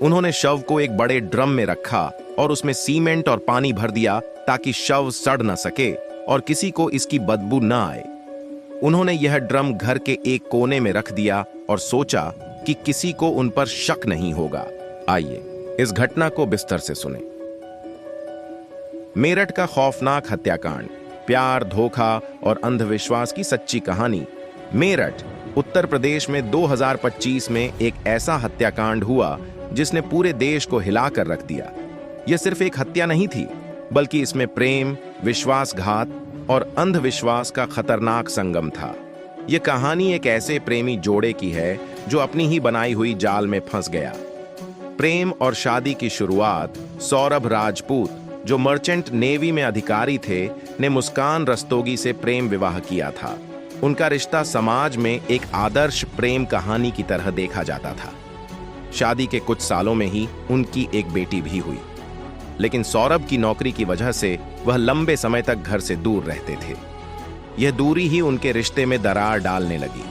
उन्होंने शव को एक बड़े ड्रम में रखा और उसमें सीमेंट और पानी भर दिया ताकि शव सड़ न सके और किसी को इसकी बदबू न आए। उन्होंने यह ड्रम घर के एक कोने में रख दिया और सोचा कि किसी को उन पर शक नहीं होगा। आइए इस घटना को बिस्तर से सुने। मेरठ का खौफनाक हत्याकांड, प्यार, धोखा और अंधविश्वास की सच्ची कहानी। मेरठ, उत्तर प्रदेश में 2025 में एक ऐसा हत्याकांड हुआ जिसने पूरे देश को हिलाकर रख दिया। यह सिर्फ एक हत्या नहीं थी, बल्कि इसमें प्रेम, विश्वासघात और अंधविश्वास का खतरनाक संगम था। यह कहानी एक ऐसे प्रेमी जोड़े की है जो अपनी ही बनाई हुई जाल में फंस गया। प्रेम और शादी की शुरुआत सौरभ राजपूत, जो मर्चेंट नेवी में अधिकारी थे, ने मुस्कान रस्तोगी से प्रेम विवाह किया था। उनका रिश्ता समाज में एक आदर्श प्रेम कहानी की तरह देखा जाता था। शादी के कुछ सालों में ही उनकी एक बेटी भी हुई, लेकिन सौरभ की नौकरी की वजह से वह लंबे समय तक घर से दूर रहते थे। यह दूरी ही उनके रिश्ते में दरार डालने लगी।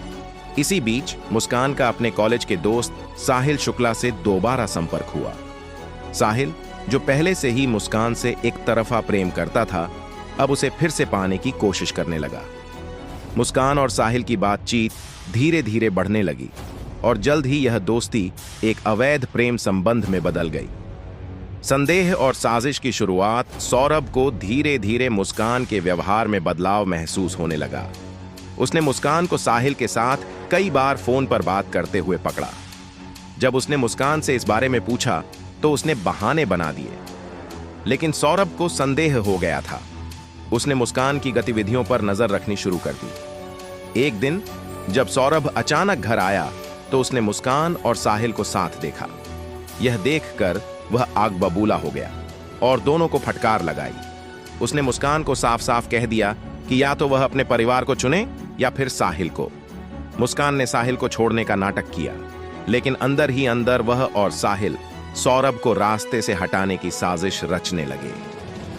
इसी बीच मुस्कान का अपने कॉलेज के दोस्त साहिल शुक्ला से दोबारा संपर्क हुआ। साहिल, जो पहले से ही मुस्कान से एक तरफा प्रेम करता था, अब उसे फिर से पाने की कोशिश करने लगा। मुस्कान और साहिल की बातचीत धीरे धीरे बढ़ने लगी और जल्द ही यह दोस्ती एक अवैध प्रेम संबंध में बदल गई। संदेह और साजिश की शुरुआत सौरभ को धीरे धीरे मुस्कान के व्यवहार में बदलाव महसूस होने लगा। उसने मुस्कान को साहिल के साथ कई बार फोन पर बात करते हुए पकड़ा। जब उसने मुस्कान से इस बारे में पूछा तो उसने बहाने बना दिए, लेकिन सौरभ को संदेह हो गया था। उसने मुस्कान की गतिविधियों पर नजर रखनी शुरू कर दी। एक दिन जब सौरभ अचानक घर आया तो उसने मुस्कान और साहिल को साथ देखा। यह देखकर वह आग बबूला हो गया और दोनों को फटकार लगाई। उसने मुस्कान को साफ साफ कह दिया कि या तो वह अपने परिवार को चुने या फिर साहिल को। मुस्कान ने साहिल को छोड़ने का नाटक किया, लेकिन अंदर ही अंदर वह और साहिल सौरभ को रास्ते से हटाने की साजिश रचने लगे।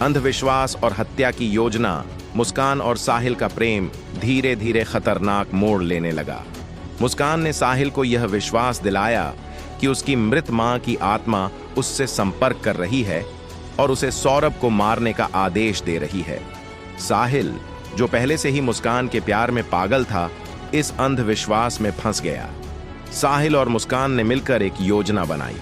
अंधविश्वास और हत्या की योजना, मुस्कान और साहिल का प्रेम धीरे धीरे खतरनाक मोड़ लेने लगा। मुस्कान ने साहिल को यह विश्वास दिलाया कि उसकी मृत मां की आत्मा उससे संपर्क कर रही है और उसे सौरभ को मारने का आदेश दे रही है। साहिल, जो पहले से ही मुस्कान के प्यार में पागल था, इस अंधविश्वास में फंस गया। साहिल और मुस्कान ने मिलकर एक योजना बनाई।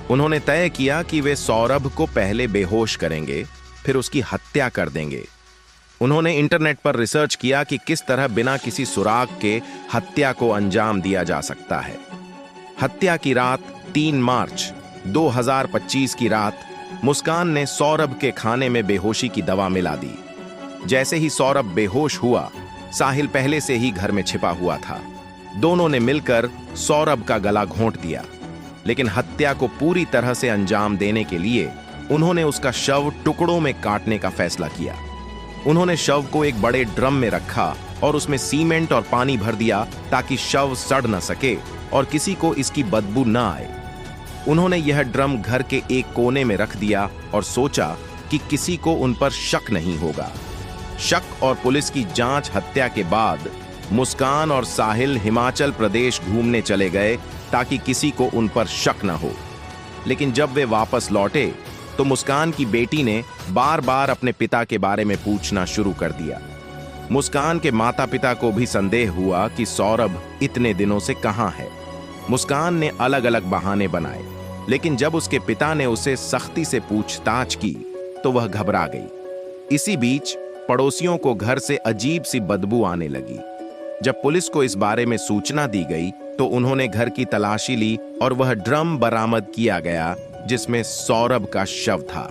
उन्होंने तय किया कि वे सौरभ को पहले बेहोश करेंगे, फिर उसकी हत्या कर देंगे। उन्होंने इंटरनेट पर रिसर्च किया कि किस तरह बिना किसी सुराग के हत्या को अंजाम दिया जा सकता है। हत्या की रात 3 मार्च 2025 की रात मुस्कान ने सौरभ के खाने में बेहोशी की दवा मिला दी। जैसे ही सौरभ बेहोश हुआ, साहिल पहले से ही घर में छिपा हुआ था। दोनों ने मिलकर सौरभ का गला घोंट दिया, लेकिन हत्या को पूरी तरह से अंजाम देने के लिए उन्होंने उसका शव टुकड़ों में काटने का फैसला किया। उन्होंने शव को एक बड़े ड्रम में रखा और उसमें सीमेंट और पानी भर दिया ताकि शव सड़ न सके और किसी को इसकी बदबू न आए। उन्होंने यह ड्रम घर के एक कोने में रख दिया और सोचा कि किसी को उन पर शक नहीं होगा। शक और पुलिस की जांच हत्या के बाद मुस्कान और साहिल हिमाचल प्रदेश घूमने चले गए ताकि किसी को उन पर शक न हो। लेकिन जब वे वापस लौटे तो मुस्कान की बेटी ने बार बार अपने पिता के बारे में पूछना शुरू कर दिया। मुस्कान के माता पिता को भी संदेह हुआ कि सौरभ इतने दिनों से कहां है। मुस्कान ने अलग अलग बहाने बनाए, लेकिन जब उसके पिता ने उसे सख्ती से पूछताछ की तो वह घबरा गई। इसी बीच पड़ोसियों को घर से अजीब सी बदबू आने लगी। जब पुलिस को इस बारे में सूचना दी गई तो उन्होंने घर की तलाशी ली और वह ड्रम बरामद किया गया जिसमें सौरभ का शव था।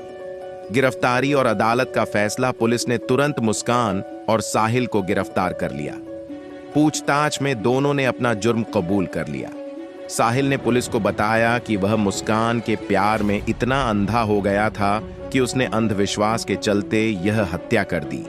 गिरफ्तारी और अदालत का फैसला, पुलिस ने तुरंत मुस्कान और साहिल को गिरफ्तार कर लिया। पूछताछ में दोनों ने अपना जुर्म कबूल कर लिया। साहिल ने पुलिस को बताया कि वह मुस्कान के प्यार में इतना अंधा हो गया था कि उसने अंधविश्वास के चलते यह हत्या कर दी।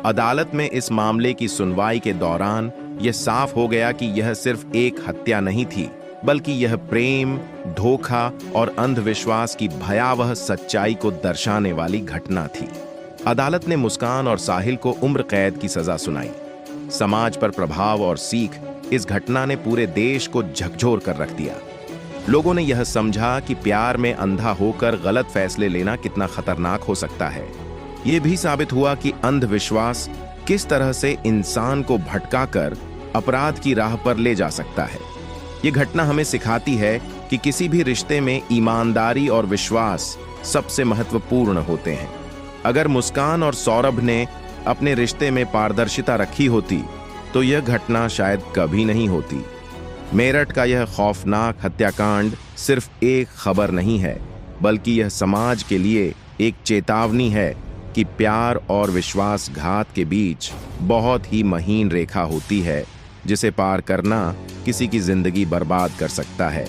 अदालत में इस मामले की सुनवाई के दौरान यह साफ हो गया कि यह सिर्फ एक हत्या नहीं थी, बल्कि यह प्रेम, धोखा और अंधविश्वास की भयावह सच्चाई को दर्शाने वाली घटना थी। अदालत ने मुस्कान और साहिल को उम्र कैद की सजा सुनाई। समाज पर प्रभाव और सीख, इस घटना ने पूरे देश को झकझोर कर रख दिया। लोगों ने यह समझा कि प्यार में अंधा होकर गलत फैसले लेना कितना खतरनाक हो सकता है। यह भी साबित हुआ कि अंधविश्वास किस तरह से इंसान को भटकाकर अपराध की राह पर ले जा सकता है। ये घटना हमें सिखाती है कि किसी भी रिश्ते में ईमानदारी और विश्वास सबसे महत्वपूर्ण होते हैं। अगर मुस्कान और सौरभ ने अपने रिश्ते में पारदर्शिता रखी होती तो यह घटना शायद कभी नहीं होती। मेरठ का यह खौफनाक हत्याकांड सिर्फ एक खबर नहीं है, बल्कि यह समाज के लिए एक चेतावनी है कि प्यार और विश्वासघात के बीच बहुत ही महीन रेखा होती है, जिसे पार करना किसी की जिंदगी बर्बाद कर सकता है।